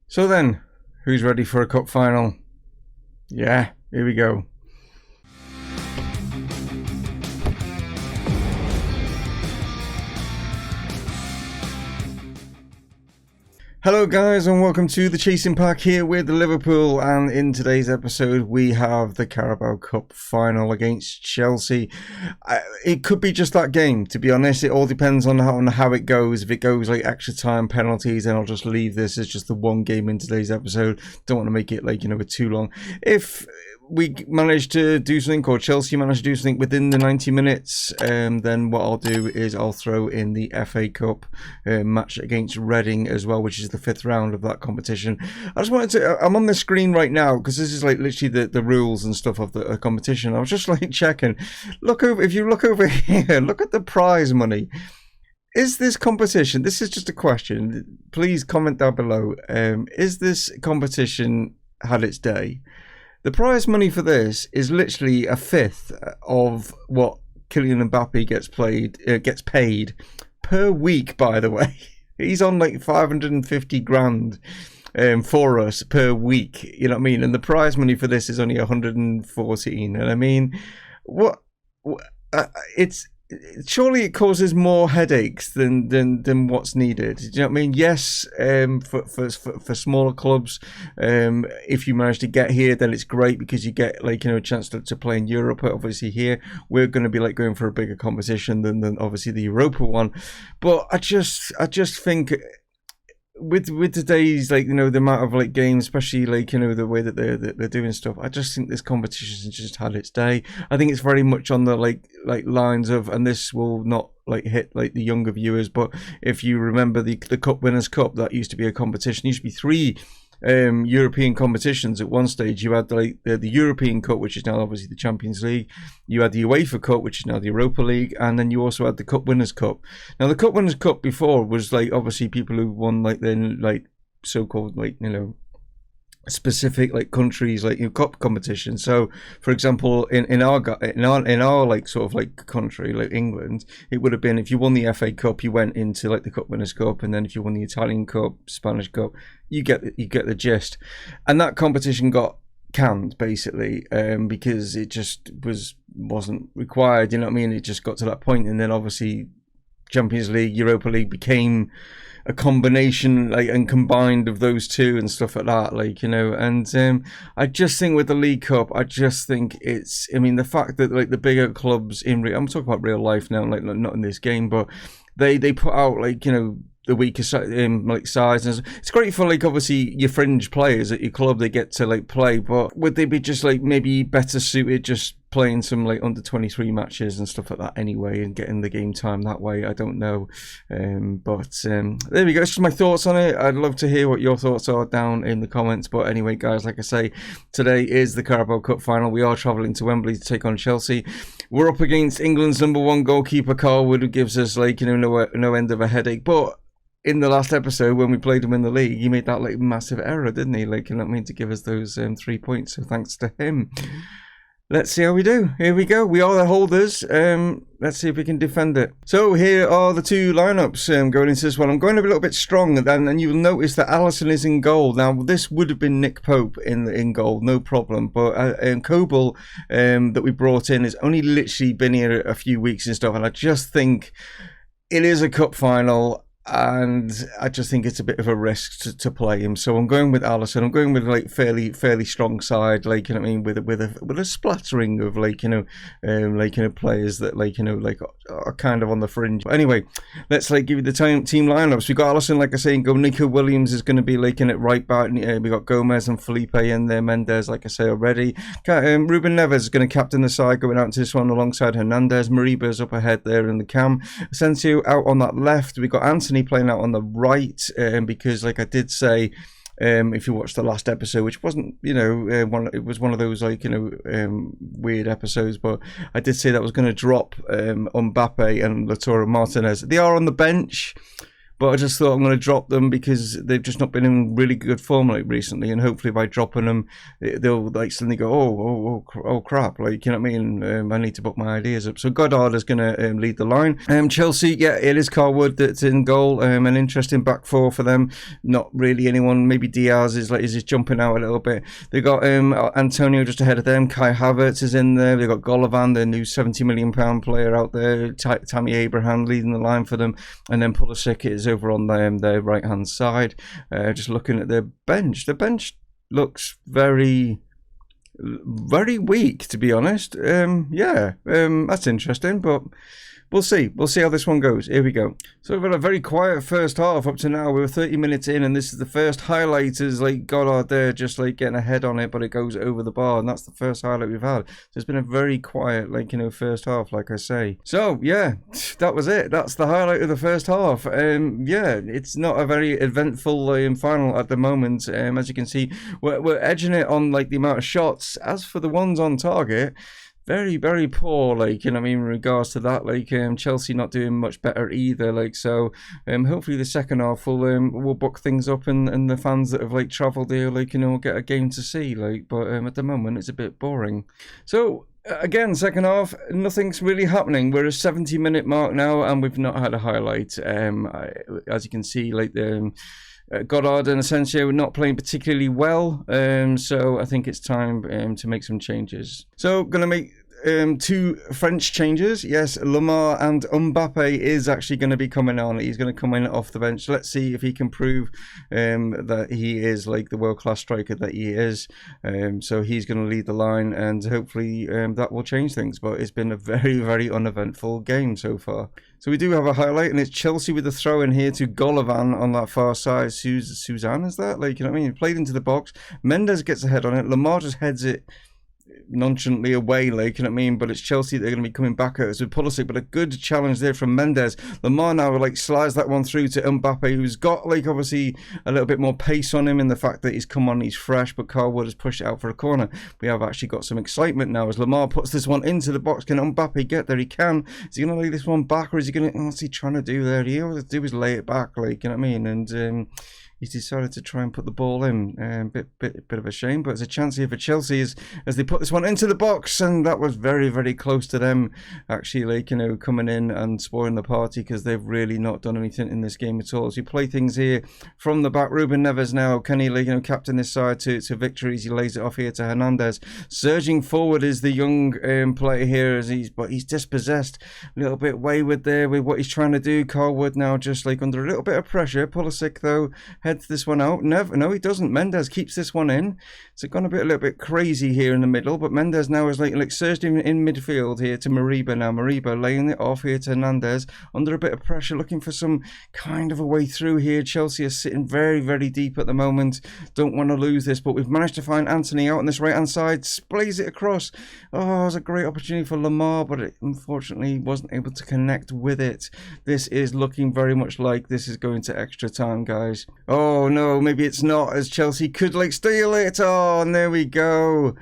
So then, who's ready for a cup final? Yeah, here we go. Hello guys and welcome to the Chasing Pack here with Liverpool, and in today's episode we have the Carabao Cup final against Chelsea. It could be just that game, to be honest. It all depends on how it goes. If it goes like extra time, penalties, then I'll just leave this as just the one game in today's episode. Don't want to make it too long. If we manage to do something, or Chelsea manage to do something within the 90 minutes, then what I'll do is I'll throw in the FA Cup match against Reading as well, which is the 5th round of that competition. I just wanted to, I'm on the screen right now because this is like literally the rules and stuff of the competition. I was just like checking. If you look over here, look at the prize money. Is this competition, this is just a question, please comment down below, is this competition had its day? The prize money for this is literally a fifth of what Kylian Mbappe gets paid per week, by the way. He's on like 550 grand for us per week, you know what I mean? And the prize money for this is only 114. And I mean, surely it causes more headaches than what's needed. Do you know what I mean? Yes, for smaller clubs, if you manage to get here, then it's great because you get a chance to play in Europe. But obviously here we're going to be going for a bigger competition than obviously the Europa one. But I just think, with today's the amount of games, especially the way that they're doing stuff, I just think this competition has just had its day. I think it's very much on the lines of, and this will not hit the younger viewers, but if you remember the Cup Winners' Cup, that used to be a competition. It used to be 3 European competitions at one stage. You had the European Cup, which is now obviously the Champions League. You had the UEFA Cup, which is now the Europa League, and then you also had the Cup Winners' Cup. Now the Cup Winners' Cup before was obviously people who won the so-called specific countries cup competition. So for example, in our country, England, it would have been, if you won the FA Cup, you went into the Cup Winners' Cup, and then if you won the Italian Cup, Spanish Cup, you get the gist. And that competition got canned basically because it just wasn't required, you know what I mean? It just got to that point, and then obviously Champions League, Europa League became a combination and combined of those two and stuff like that, and I just think with the League Cup, I just think it's, I mean, the fact that the bigger clubs I'm talking about real life now, not in this game, but they put out the weaker size, and it's great for obviously your fringe players at your club, they get to play, but would they be just maybe better suited just playing some under 23 matches and stuff like that anyway, and getting the game time that way? I don't know, but there we go. It's just my thoughts on it. I'd love to hear what your thoughts are down in the comments. But anyway guys, like I say, today is the Carabao Cup final. We are travelling to Wembley to take on Chelsea. We're up against England's #1 goalkeeper Carl Wood, who gives us no end of a headache. But in the last episode, when we played him in the league, he made that massive error, didn't he? To give us those 3 points. So thanks to him. Let's see how we do. Here we go. We are the holders. Let's see if we can defend it. So here are the two lineups going into this one. I'm going a little bit strong, and you'll notice that Alisson is in goal. Now, this would have been Nick Pope in goal, no problem. But Coble that we brought in has only literally been here a few weeks and stuff, and I just think it is a cup final, and I just think it's a bit of a risk to play him. So I'm going with Alisson. I'm going with fairly strong side, with a splattering of players that are kind of on the fringe. But anyway, let's give you the team lineups. We got Alisson, like I say, and go. Nico Williams is going to be at right back. We got Gomez and Felipe in there. Mendes, like I say already. Ruben Neves is going to captain the side, going out to this one alongside Hernandez. Mariba's up ahead there in the cam. Asensio out on that left. We got Anthony playing out on the right, because like I did say, if you watched the last episode, which wasn't it was one of those weird episodes, but I did say that was going to drop Mbappe and Lautaro Martinez. They are on the bench, but I just thought I'm going to drop them because they've just not been in really good form like recently, and hopefully by dropping them, they'll like suddenly go, oh crap, like, you know what I mean? I need to put my ideas up. So Goddard is going to lead the line. Chelsea, yeah, it is Carwood that's in goal. An interesting back four for them. Not really anyone. Maybe Diaz is just jumping out a little bit. They got Antonio just ahead of them. Kai Havertz is in there. They got Golovin, the new £70 million player out there. Tammy Abraham leading the line for them, and then Pulisic is over on their right hand side. Just looking at their bench, the bench looks very weak, to be honest. That's interesting, but we'll see how this one goes. Here we go. So we've had a very quiet first half up to now. We were 30 minutes in, and this is the first highlight. Is like Goddard there just like getting a head on it, but it goes over the bar, and that's the first highlight we've had. So it's been a very quiet, first half, like I say. So yeah, that was it. That's the highlight of the first half. It's not a very eventful final at the moment. As you can see, we're edging it on like the amount of shots. As for the ones on target, very, very poor, in regards to that. Chelsea not doing much better either, hopefully the second half will buck things up, and the fans that have travelled here, get a game to see, but at the moment it's a bit boring. So again, second half, nothing's really happening. We're a 70-minute mark now, and we've not had a highlight. As you can see, Goddard and Asensio not playing particularly well, so I think it's time to make some changes. So going to make two French changes. Yes, Lamar and Mbappe is actually going to be coming on. He's going to come in off the bench. Let's see if he can prove that he is the world-class striker that he is. So he's going to lead the line, and hopefully that will change things. But it's been a very, very uneventful game so far. So we do have a highlight, and it's Chelsea with a throw in here to Golovin on that far side. Suzanne, is that? He played into the box. Mendes gets ahead on it. Lamar just heads it nonchalantly away, but it's Chelsea they're going to be coming back at us with Pulisic, but a good challenge there from Mendes. Lamar now slides that one through to Mbappe, who's got obviously a little bit more pace on him in the fact that he's come on, he's fresh, but Carwood has pushed it out for a corner. We have actually got some excitement now as Lamar puts this one into the box. Can Mbappe get there? He can. Is he going to lay this one back, or is he going to, what's he trying to do there? He always do is lay it back, and he's decided to try and put the ball in. Bit of a shame, but it's a chance here for Chelsea as they put this one into the box, and that was very, very close to them actually, coming in and spoiling the party, because they've really not done anything in this game at all. As we play things here from the back, Ruben Neves now, can he, captain this side to victories? He lays it off here to Hernandez. Surging forward is the young player here, but he's dispossessed, a little bit wayward there with what he's trying to do. Carwood now just under a little bit of pressure. Pulisic though heads this one out. No, he doesn't. Mendes keeps this one in. It's gone a little bit crazy here in the middle, but Mendes now is surged in midfield here to Mariba now. Mariba laying it off here to Hernandez under a bit of pressure, looking for some kind of a way through here. Chelsea are sitting very, very deep at the moment. Don't want to lose this, but we've managed to find Anthony out on this right hand side. Splays it across. Oh, it was a great opportunity for Lamar, but it unfortunately wasn't able to connect with it. This is looking very much like this is going to extra time, guys. Oh no, maybe it's not, as Chelsea could steal it. Oh, and there we go.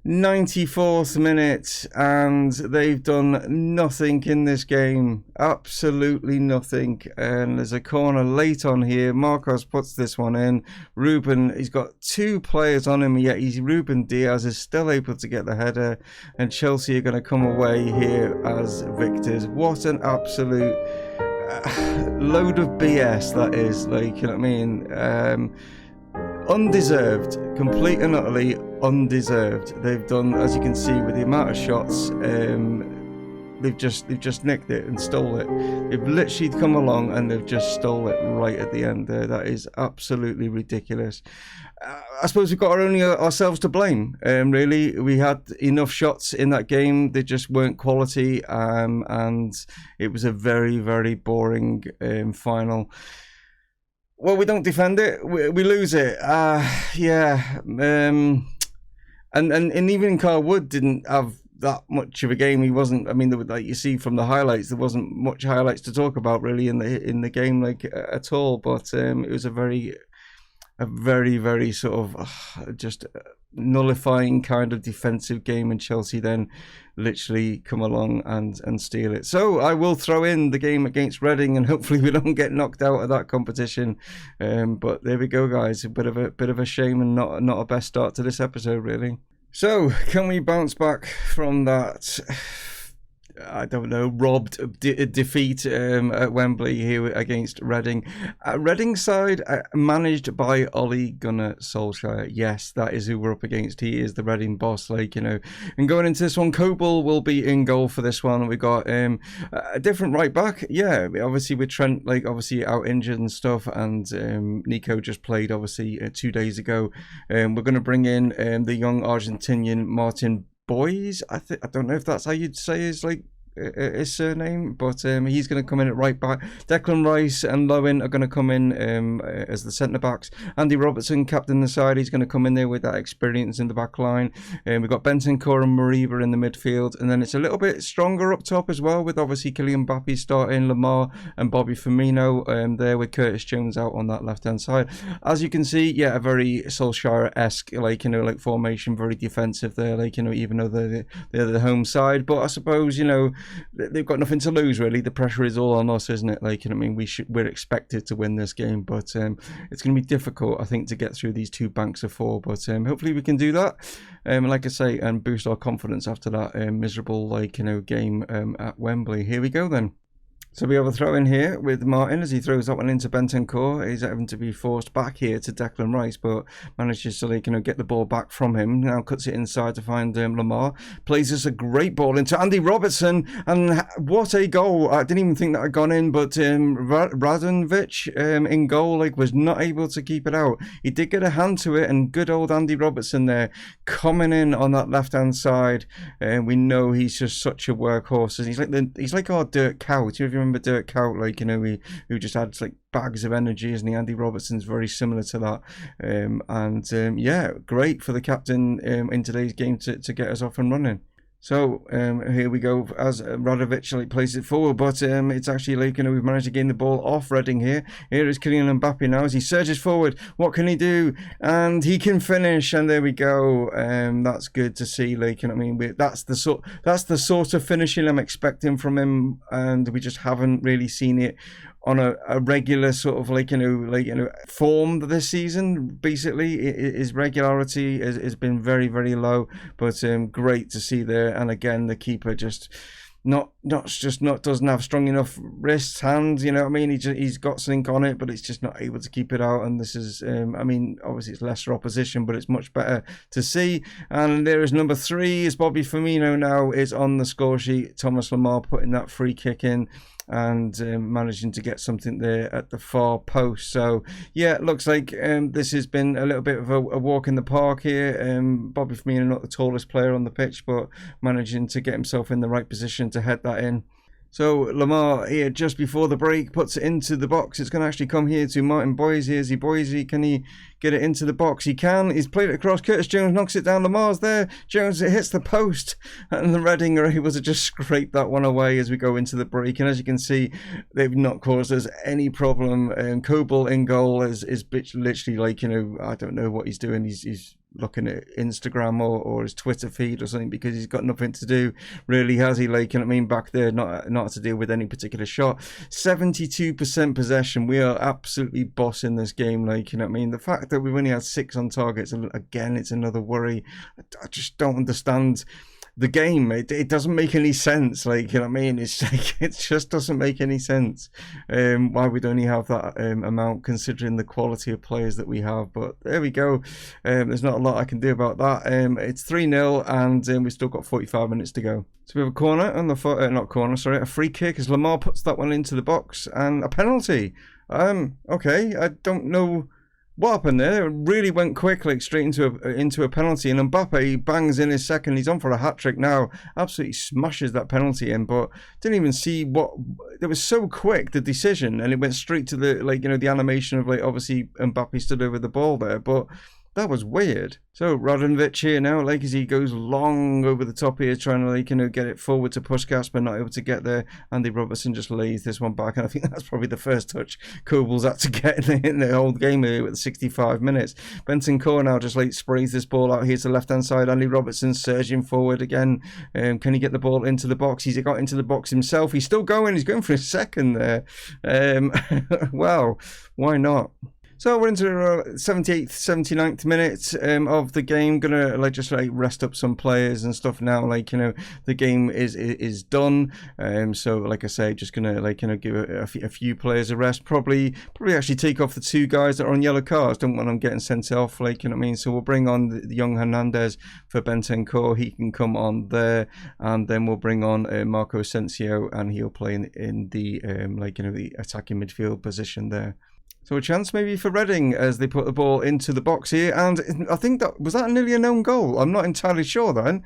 94th minute, and they've done nothing in this game. Absolutely nothing. And there's a corner late on here. Marcos puts this one in. Ruben, he's got two players on him, yet Ruben Diaz is still able to get the header, and Chelsea are going to come away here as victors. What an absolute load of BS that is, undeserved, complete and utterly undeserved. They've done, as you can see with the amount of shots, they've just nicked it and stole it. They've literally come along and they've just stole it right at the end there. That is absolutely ridiculous. I suppose we've got only ourselves to blame, really. We had enough shots in that game. They just weren't quality, and it was a very, very boring final. Well, we don't defend it, we lose it. And even Carwood didn't have that much of a game. He wasn't, like you see from the highlights, there wasn't much highlights to talk about really in the game at all. But it was a very a very, very sort of just nullifying kind of defensive game, and Chelsea then literally come along and steal it. So I will throw in the game against Reading, and hopefully we don't get knocked out of that competition. But there we go, guys. A bit of a shame, and not a best start to this episode, really. So can we bounce back from that? I don't know, robbed defeat at Wembley here against Reading. Reading side managed by Ole Gunnar Solskjaer. Yes, that is who we're up against. He is the Reading boss, like, you know. And going into this one, Coble will be in goal for this one. We got a different right back. Yeah, obviously with Trent, like, obviously out injured and stuff, and Nico just played, obviously, 2 days ago. We're going to bring in the young Argentinian Martin Boys. I don't know if that's how you'd say his surname, but he's going to come in at right back. Declan Rice and Lowen are going to come in as the centre backs. Andy Robertson, captain the side, he's going to come in there with that experience in the back line. We've got Bentancur and Mariba in the midfield, and then it's a little bit stronger up top as well, with obviously Kylian Mbappe starting, Lamar and Bobby Firmino there, with Curtis Jones out on that left hand side. As you can see, yeah, a very Solskjaer-esque, like, you know, like formation, very defensive there, like, you know, even though they're the home side. But I suppose, you know, they've got nothing to lose, really. The pressure is all on us, isn't it? Like, you know, I mean, we're expected to win this game, but it's going to be difficult, I think, to get through these two banks of four. But hopefully we can do that, like I say, and boost our confidence after that miserable, like, you know, game at Wembley. Here we go then. So we have a throw in here with Martin as he throws that one into Bentancur. He's having to be forced back here to Declan Rice, but manages to, like, you know, get the ball back from him. Now cuts it inside to find Lamar. Plays us a great ball into Andy Robertson, and what a goal! I didn't even think that had gone in, but Radonjic in goal, like, was not able to keep it out. He did get a hand to it, and good old Andy Robertson there coming in on that left hand side. We know he's just such a workhorse. He's like our Dirk Kuyt. Do you remember Dirk Kuyt, like, you know, who just had like bags of energy, isn't he? Andy Robertson's very similar to that. Yeah, great for the captain in today's game to get us off and running. So here we go as Radovic like plays it forward, but it's actually like, you know, we've managed to gain the ball off Reading here. Here is Kylian Mbappe now as he surges forward. What can he do? And he can finish, and there we go. That's good to see. Like, you know what I mean? That's the sort of finishing I'm expecting from him, and we just haven't really seen it on a regular sort of like, you know, form this season. Basically, his regularity has been very, very low, but great to see there. And again, the keeper just doesn't have strong enough wrists, hands, you know what I mean? He's got something on it, but it's just not able to keep it out. And this is, I mean, obviously it's lesser opposition, but it's much better to see. And there is number 3, is Bobby Firmino now is on the score sheet. Thomas Lamar putting that free kick in, and managing to get something there at the far post. So yeah, it looks like this has been a little bit of a walk in the park here. Bobby Firmino, not the tallest player on the pitch, but managing to get himself in the right position to head that in. So Lamar here just before the break puts it into the box. It's going to actually come here to Martin Boise. Here's Boise. Can he get it into the box? He can. He's played it across. Curtis Jones knocks it down. Lamar's there. Jones, it hits the post, and the Reading are able to just scrape that one away as we go into the break. And as you can see, they've not caused us any problem. Coble in goal is literally like, you know, I don't know what he's doing. He's looking at Instagram or his Twitter feed or something, because he's got nothing to do, really, has he? Like, you know what I mean, back there, not to deal with any particular shot. 72% possession. We are absolutely bossing this game, like, you know what I mean. The fact that we've only had 6 on targets, again, it's another worry. I just don't understand the game. It doesn't make any sense, like, you know what I mean. It's like, it just doesn't make any sense why we'd only have that amount, considering the quality of players that we have. But there we go. There's not a lot I can do about that. It's 3-0, and we've still got 45 minutes to go. So we have a corner on the a free kick as Lamar puts that one into the box, and a penalty. Okay, I don't know what happened there. It really went quick, like straight into a penalty, and Mbappe bangs in his second. He's on for a hat-trick now. Absolutely smashes that penalty in, but didn't even see what... It was so quick, the decision, and it went straight to the, like, you know, the animation of, like, obviously Mbappe stood over the ball there, but That was weird. So Radonjic here now, like as he goes long over the top here, trying to like, you know, get it forward to Puskas, but not able to get there. Andy Robertson just lays this one back, and I think that's probably the first touch Kobel's had to get in the whole game here with 65 minutes. Bentancur now just like sprays this ball out here to the left-hand side. Andy Robertson surging forward again. Can he get the ball into the box? He's got into the box himself. He's still going. He's going for a second there. Well, why not? So we're into the 78th, 79th minute of the game. Gonna like just like rest up some players and stuff now. Like, you know, the game is done. So like I say, just gonna like, you know, give a few players a rest. Probably actually take off the 2 guys that are on yellow cards. Don't want them getting sent off. Like, you know what I mean. So we'll bring on the young Hernandez for Bentancur. He can come on there, and then we'll bring on Marco Asensio, and he'll play in the like, you know, the attacking midfield position there. So a chance maybe for Reading as they put the ball into the box here, and I think that nearly an own goal. I'm not entirely sure then.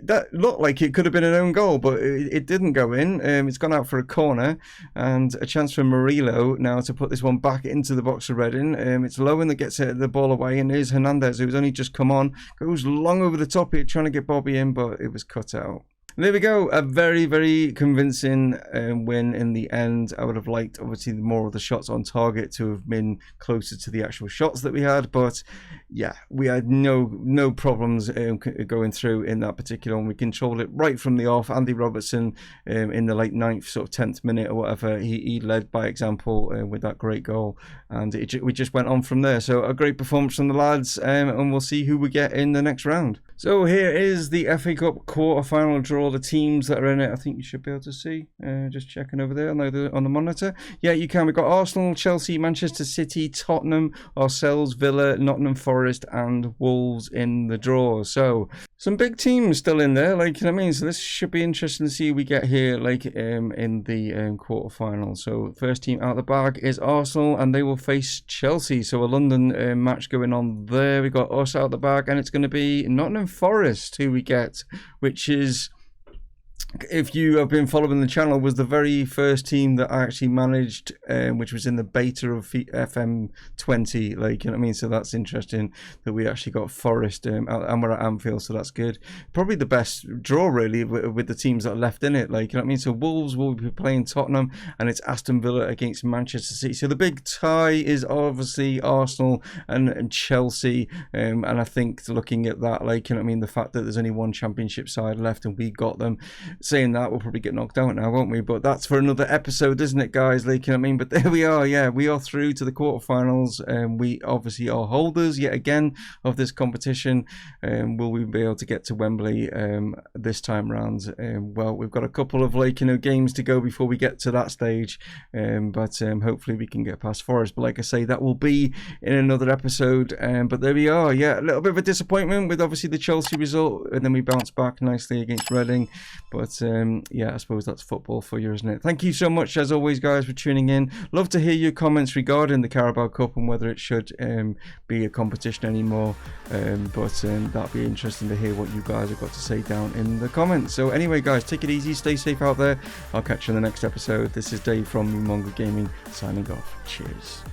That looked like it could have been an own goal, but it didn't go in. It's gone out for a corner, and a chance for Murillo now to put this one back into the box for Reading. It's Lowen that gets the ball away, and here's Hernandez, who's only just come on, goes long over the top here trying to get Bobby in, but it was cut out. There we go, a very, very convincing win in the end. I would have liked, obviously, more of the shots on target to have been closer to the actual shots that we had. But yeah, we had no problems going through in that particular one. We controlled it right from the off. Andy Robertson in the late 9th, sort of 10th minute or whatever, he led by example with that great goal. And we just went on from there. So a great performance from the lads, and we'll see who we get in the next round. So here is the FA Cup quarter-final draw. The teams that are in it, I think you should be able to see. Just checking over there on the monitor. Yeah, you can. We've got Arsenal, Chelsea, Manchester City, Tottenham, ourselves, Villa, Nottingham Forest, and Wolves in the draw. So some big teams still in there, like, you know what I mean? So this should be interesting to see who we get here, like, in the quarter-final. So first team out of the bag is Arsenal, and they will face Chelsea. So a London match going on there. We've got us out of the bag, and it's going to be Nottingham Forest who we get, which is, if you have been following the channel, was the very first team that I actually managed, which was in the beta of FM20, like, you know what I mean? So that's interesting that we actually got Forest, and we're at Anfield, so that's good. Probably the best draw, really, with the teams that are left in it, like, you know what I mean? So Wolves will be playing Tottenham, and it's Aston Villa against Manchester City. So the big tie is obviously Arsenal and Chelsea, and I think looking at that, like, you know what I mean, the fact that there's only one championship side left and we got them, saying that, we'll probably get knocked out now, won't we? But that's for another episode, isn't it, guys? Like, you know what I mean? But there we are. Yeah, we are through to the quarterfinals. We obviously are holders yet again of this competition. Will we be able to get to Wembley this time round? Well, we've got a couple of, like, you know, games to go before we get to that stage. But hopefully we can get past Forest. But like I say, that will be in another episode. But there we are. Yeah, a little bit of a disappointment with obviously the Chelsea result, and then we bounced back nicely against Reading. But yeah, I suppose that's football for you, isn't it? Thank you so much, as always, guys, for tuning in. Love to hear your comments regarding the Carabao Cup and whether it should be a competition anymore. But that'll be interesting to hear what you guys have got to say down in the comments. So anyway, guys, take it easy, stay safe out there. I'll catch you in the next episode. This is Dave from Mumongu Gaming signing off. Cheers.